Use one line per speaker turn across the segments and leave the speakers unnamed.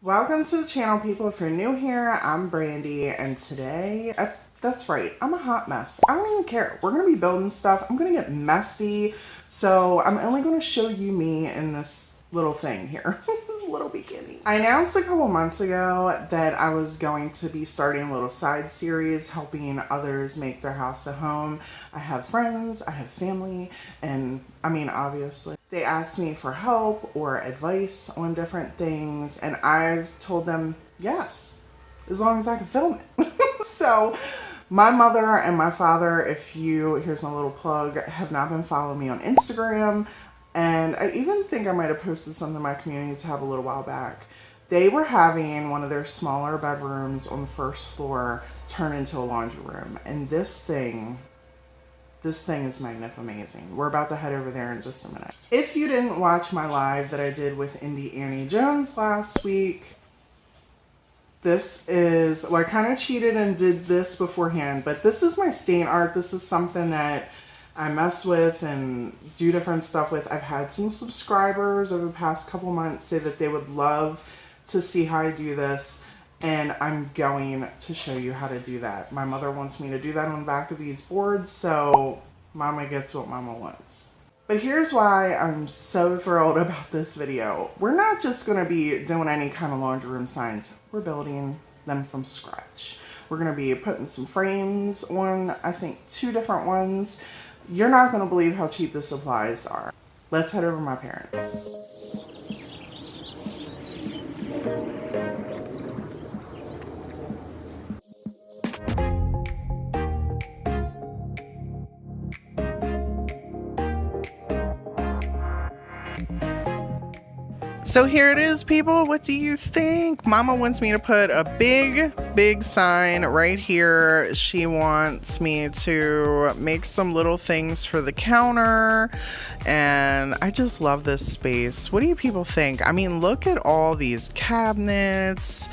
Welcome to the channel, people. If you're new here, I'm Brandy, and today, that's right, I'm a hot mess. I don't even care. We're going to be building stuff. I'm going to get messy, so I'm only going to show you me in this little thing here. Little beginning. I announced a couple months ago that I was going to be starting a little side series helping others make their house a home. I have friends, I have family, and I mean, obviously, they asked me for help or advice on different things, and I've told them yes, as long as I can film it. So my mother and my father, here's my little plug, have not been following me on Instagram. And I even think I might have posted something in my community tab a little while back. They were having one of their smaller bedrooms on the first floor turn into a laundry room. And this thing is magnificent. We're about to head over there in just a minute. If you didn't watch my live that I did with Indie Annie Jones last week, this is, well, I kind of cheated and did this beforehand, but this is my stain art. This is something that I mess with and do different stuff with. I've had some subscribers over the past couple months say that they would love to see how I do this, and I'm going to show you how to do that. My mother wants me to do that on the back of these boards, so mama gets what mama wants. But here's why I'm so thrilled about this video. We're not just going to be doing any kind of laundry room signs. We're building them from scratch. We're going to be putting some frames on, I think 2 different ones. You're not going to believe how cheap the supplies are. Let's head over to my parents. So here it is, people. What do you think? Mama wants me to put a big sign right here. She wants me to make some little things for the counter, and I just love this space. What do you people think? I mean, look at all these cabinets.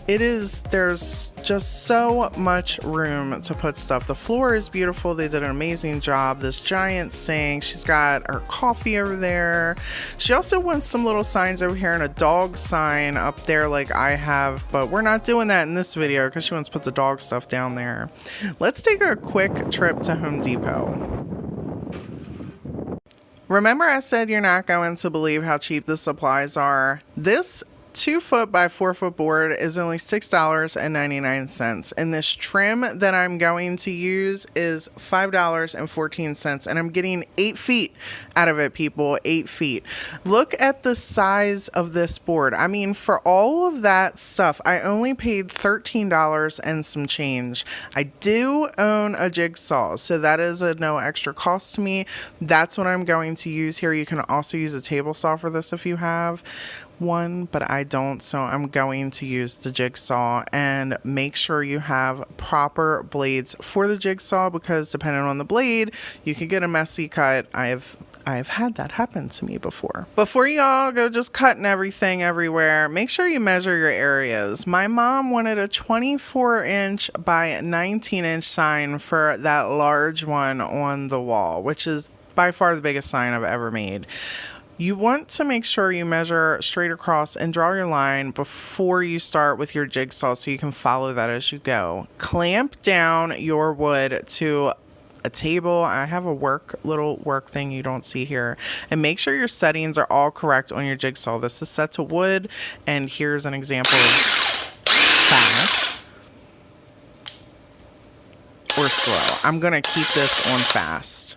There's just so much room to put stuff. The floor is beautiful. They did an amazing job. This giant sink. She's got her coffee over there. She also wants some little signs over here and a dog sign up there like I have, but we're not doing that in this video because she wants to put the dog stuff down there. Let's take a quick trip to Home Depot. Remember I said you're not going to believe how cheap the supplies are? This 2-foot by 4-foot board is only $6.99, and this trim that I'm going to use is $5.14, and I'm getting 8 feet out of it, people. 8 feet. Look at the size of this board. I mean, for all of that stuff, I only paid $13 and some change. I do own a jigsaw, so that is a no extra cost to me. That's what I'm going to use here. You can also use a table saw for this if you have one, but I don't, so I'm going to use the jigsaw. And make sure you have proper blades for the jigsaw, because depending on the blade, you can get a messy cut. I've had that happen to me before. Before y'all go just cutting everything everywhere, make sure you measure your areas. My mom wanted a 24-inch by 19-inch sign for that large one on the wall, which is by far the biggest sign I've ever made. You want to make sure you measure straight across and draw your line before you start with your jigsaw so you can follow that as you go. Clamp down your wood to a table. I have a little work thing you don't see here. And make sure your settings are all correct on your jigsaw. This is set to wood, and here's an example of fast or slow. I'm going to keep this on fast.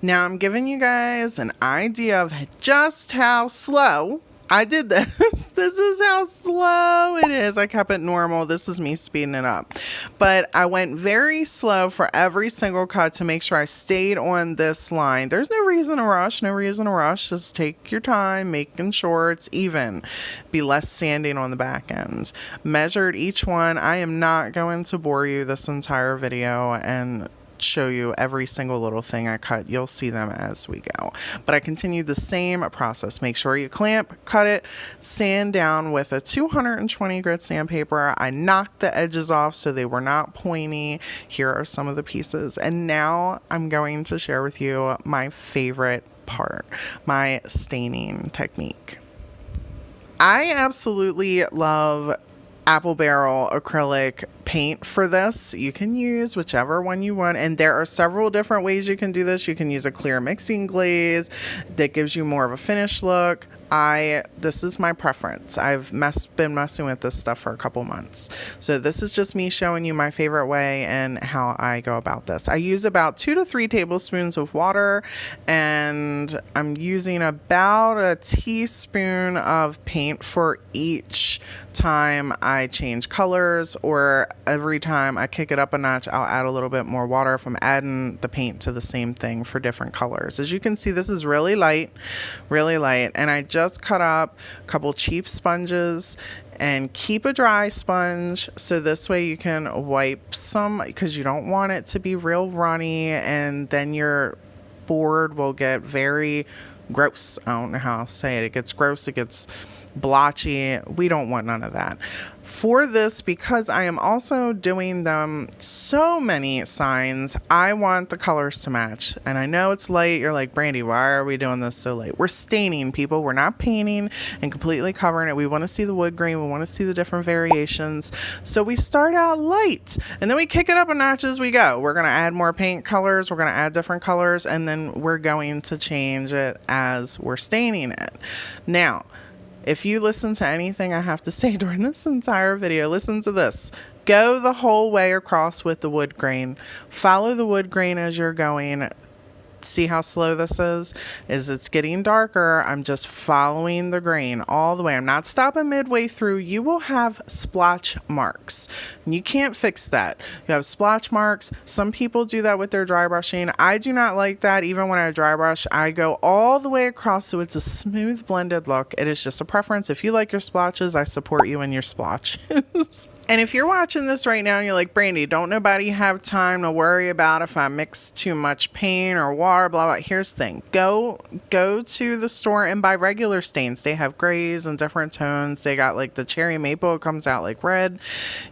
Now I'm giving you guys an idea of just how slow I did this. This is how slow it is. I kept it normal. This is me speeding it up. But I went very slow for every single cut to make sure I stayed on this line. There's no reason to rush. No reason to rush. Just take your time, making sure it's even. Be less sanding on the back ends. Measured each one. I am not going to bore you this entire video and show you every single little thing I cut. You'll see them as we go. But I continued the same process. Make sure you clamp, cut it, sand down with a 220 grit sandpaper. I knocked the edges off so they were not pointy. Here are some of the pieces. And now I'm going to share with you my favorite part, my staining technique. I absolutely love apple barrel acrylic paint for this. You can use whichever one you want, and there are several different ways you can do this. You can use a clear mixing glaze that gives you more of a finished look. This is my preference. I've been messing with this stuff for a couple months. So this is just me showing you my favorite way and how I go about this. I use about 2 to 3 tablespoons of water, and I'm using about a teaspoon of paint for each time I change colors, or every time I kick it up a notch, I'll add a little bit more water if I'm adding the paint to the same thing for different colors. As you can see, this is really light, and I just cut up a couple cheap sponges, and keep a dry sponge so this way you can wipe some, because you don't want it to be real runny and then your board will get very gross. I don't know how to say it. It gets gross, it gets blotchy. We don't want none of that. For this, because I am also doing them so many signs, I want the colors to match. And I know it's late. You're like, Brandy, why are we doing this so late? We're staining, people. We're not painting and completely covering it. We want to see the wood grain. We want to see the different variations. So we start out light and then we kick it up a notch as we go. We're going to add more paint colors. We're going to add different colors, and then we're going to change it as we're staining it. Now, if you listen to anything I have to say during this entire video, listen to this. Go the whole way across with the wood grain. Follow the wood grain as you're going. See how slow this is? It's getting darker. I'm just following the grain all the way. I'm not stopping midway through. You will have splotch marks. You can't fix that. You have splotch marks. Some people do that with their dry brushing. I do not like that. Even when I dry brush, I go all the way across so it's a smooth blended look. It is just a preference. If you like your splotches, I support you in your splotches. And if you're watching this right now and you're like, Brandy, don't nobody have time to worry about if I mix too much paint or water, blah, blah. Here's the thing. Go to the store and buy regular stains. They have grays and different tones. They got like the cherry maple. It comes out like red.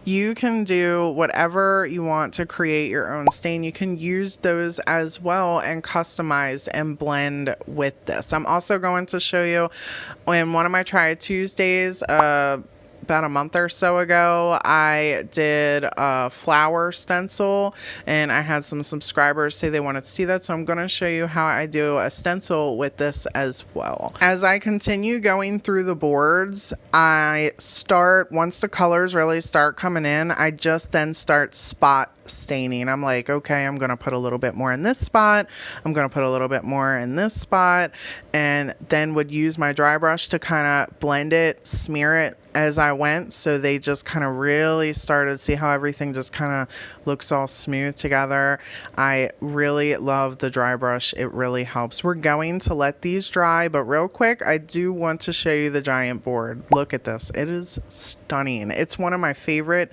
You can do whatever you want to create your own stain. You can use those as well and customize and blend with this. I'm also going to show you in one of my Try Tuesdays, about a month or so ago, I did a flower stencil, and I had some subscribers say they wanted to see that, so I'm going to show you how I do a stencil with this as well. As I continue going through the boards, once the colors really start coming in, I just then start spot staining. I'm like, okay, I'm going to put a little bit more in this spot. I'm going to put a little bit more in this spot, and then would use my dry brush to kind of blend it, smear it as I went. So they just kind of really started, see how everything just kind of looks all smooth together. I really love the dry brush. It really helps. We're going to let these dry, but real quick, I do want to show you the giant board. Look at this. It is stunning. It's one of my favorite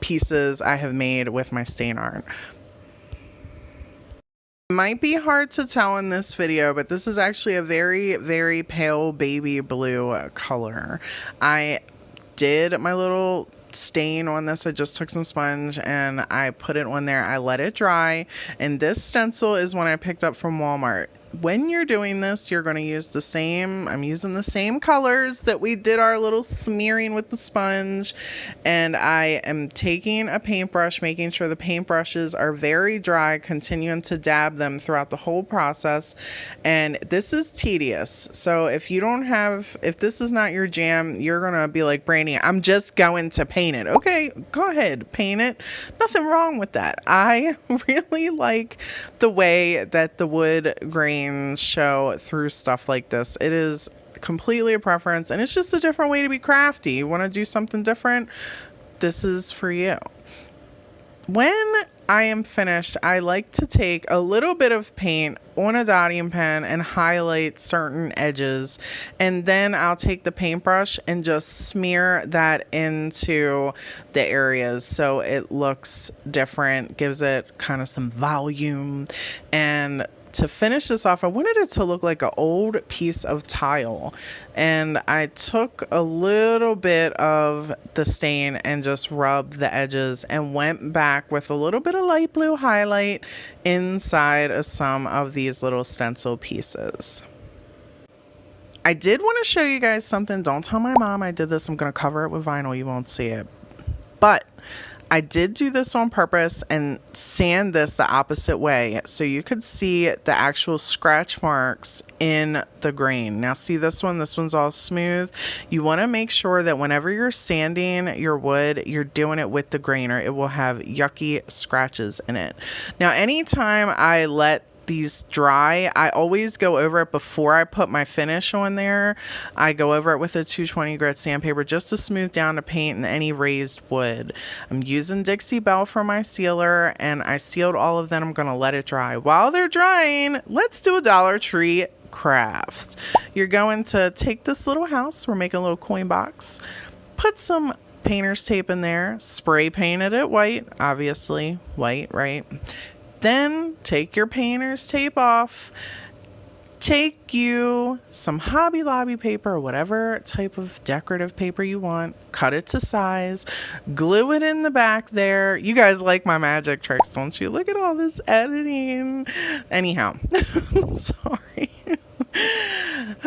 pieces I have made with my stain art. Might be hard to tell in this video, but this is actually a very, very pale baby blue color. I did my little stain on this. I just took some sponge and I put it on there. I let it dry, and this stencil is one I picked up from Walmart. When you're doing this, you're going to use the same, I'm using the same colors that we did our little smearing with the sponge, and I am taking a paintbrush, making sure the paintbrushes are very dry, continuing to dab them throughout the whole process. And this is tedious, so if this is not your jam, you're going to be like, Brandy, I'm just going to paint it. Okay, go ahead, paint it. Nothing wrong with that. I really like the way that the wood grain show through stuff like this. It is completely a preference, and it's just a different way to be crafty. You want to do something different? This is for you. When I am finished, I like to take a little bit of paint on a dotting pen and highlight certain edges, and then I'll take the paintbrush and just smear that into the areas so it looks different, gives it kind of some volume. And to finish this off, I wanted it to look like an old piece of tile, and I took a little bit of the stain and just rubbed the edges and went back with a little bit of light blue highlight inside of some of these little stencil pieces. I did want to show you guys something. Don't tell my mom I did this. I'm going to cover it with vinyl. You won't see it. But I did do this on purpose and sand this the opposite way so you could see the actual scratch marks in the grain. Now see this one? This one's all smooth. You want to make sure that whenever you're sanding your wood, you're doing it with the grain or it will have yucky scratches in it. Now anytime I let these dry, I always go over it before I put my finish on there. I go over it with a 220 grit sandpaper just to smooth down the paint and any raised wood. I'm using Dixie Belle for my sealer and I sealed all of them. I'm going to let it dry. While they're drying, let's do a Dollar Tree craft. You're going to take this little house, we're making a little coin box, put some painter's tape in there, spray painted it white, obviously white, right? Then take your painter's tape off, take you some Hobby Lobby paper or whatever type of decorative paper you want, cut it to size, glue it in the back there. You guys like my magic tricks, don't you? Look at all this editing. Anyhow, sorry.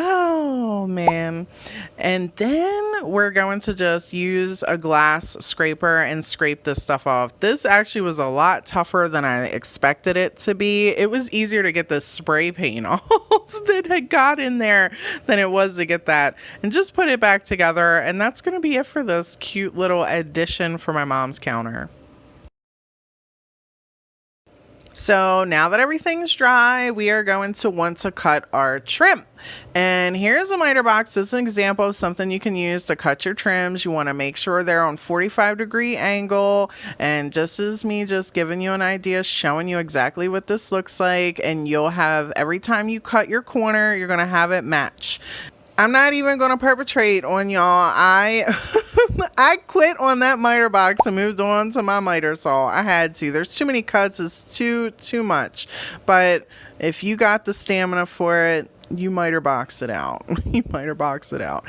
Oh man. And then we're going to just use a glass scraper and scrape this stuff off. This actually was a lot tougher than I expected it to be. It was easier to get the spray paint off that had got in there than it was to get that and just put it back together. And that's going to be it for this cute little addition for my mom's counter. So now that everything's dry, we are going to want to cut our trim. And here's a miter box. This is an example of something you can use to cut your trims. You want to make sure they're on 45-degree angle. And just as me just giving you an idea, showing you exactly what this looks like. And you'll have, every time you cut your corner, you're going to have it match. I'm not even going to perpetrate on y'all. I quit on that miter box and moved on to my miter saw. I had to. There's too many cuts. It's too much. But if you got the stamina for it, you miter box it out. You miter box it out.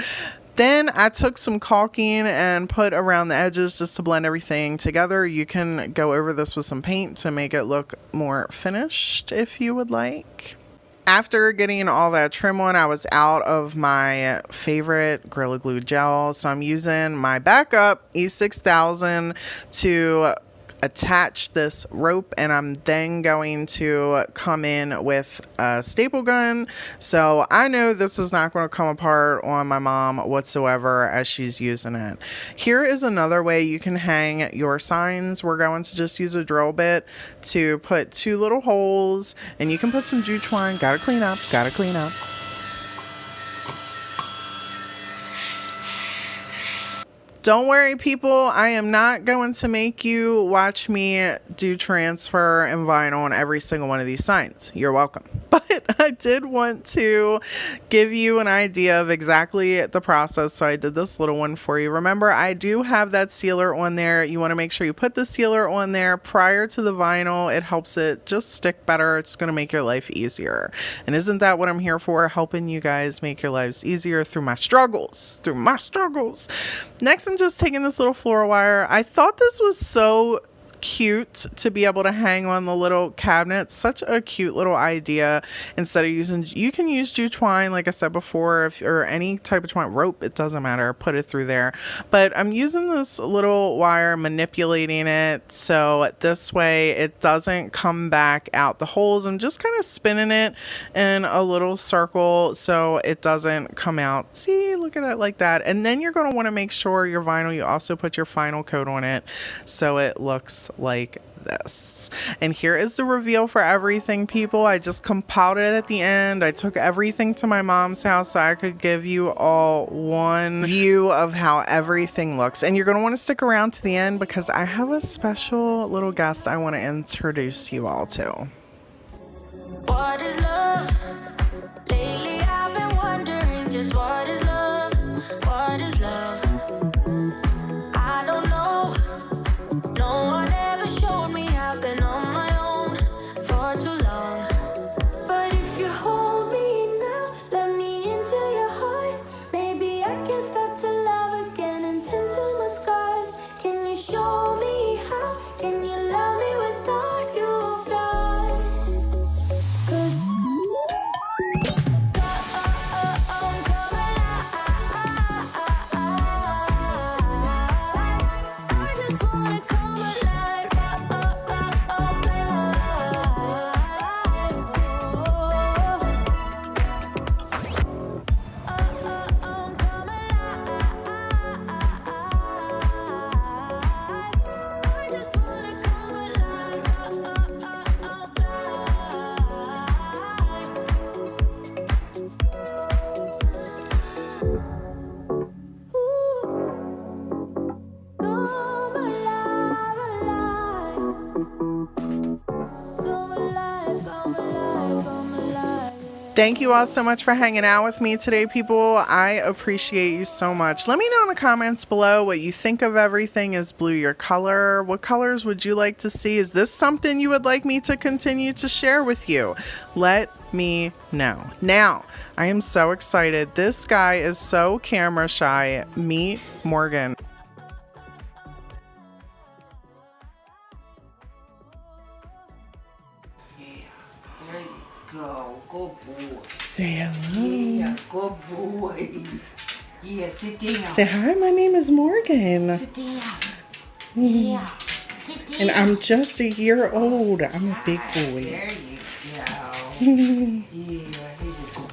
Then I took some caulking and put around the edges just to blend everything together. You can go over this with some paint to make it look more finished if you would like. After getting all that trim on, I was out of my favorite Gorilla Glue gel. So I'm using my backup E6000 to attach this rope, and I'm then going to come in with a staple gun. So I know this is not going to come apart on my mom whatsoever as she's using it. Here is another way you can hang your signs. We're going to just use a drill bit to put 2 little holes, and you can put some jute twine. Gotta clean up, gotta clean up. Don't worry, people. I am not going to make you watch me do transfer and vinyl on every single one of these signs. You're welcome. But I did want to give you an idea of exactly the process. So I did this little one for you. Remember, I do have that sealer on there. You want to make sure you put the sealer on there prior to the vinyl. It helps it just stick better. It's going to make your life easier. And isn't that what I'm here for? Helping you guys make your lives easier through my struggles. Next, I'm just taking this little floral wire. I thought this was so cute to be able to hang on the little cabinet. Such a cute little idea. Instead of using, you can use jute twine, like I said before, or any type of twine, rope, it doesn't matter, put it through there. But I'm using this little wire, manipulating it so this way it doesn't come back out the holes. I'm just kind of spinning it in a little circle so it doesn't come out. See, look at it like that. And then you're going to want to make sure your vinyl, you also put your final coat on it so it looks like this. And here is the reveal for everything, people. I just compiled it at the end. I took everything to my mom's house so I could give you all one view of how everything looks. And you're going to want to stick around to the end because I have a special little guest I want to introduce you all to.
What is love? Lately I've been wondering just what is love? What is love? I don't know. No one ever showed me. I've been on my own for too long. But if you hold me now, let me into your heart. Maybe I can start to love again and tend to my scars. Can you show me how? Can you love me without you fly? 'Cause
Thank you all so much for hanging out with me today, people. I appreciate you so much. Let me know in the comments below what you think of everything. Is blue your color? What colors would you like to see? Is this something you would like me to continue to share with you? Let me know. Now, I am so excited. This guy is so camera shy. Meet Morgan.
There you go. Good boy.
Say hello.
Yeah, good boy. Yeah, sit down.
Say hi, my name is Morgan.
Sit down. Yeah, sit down.
And I'm just a year old. I'm a big boy.
There you go. Yeah, he's a good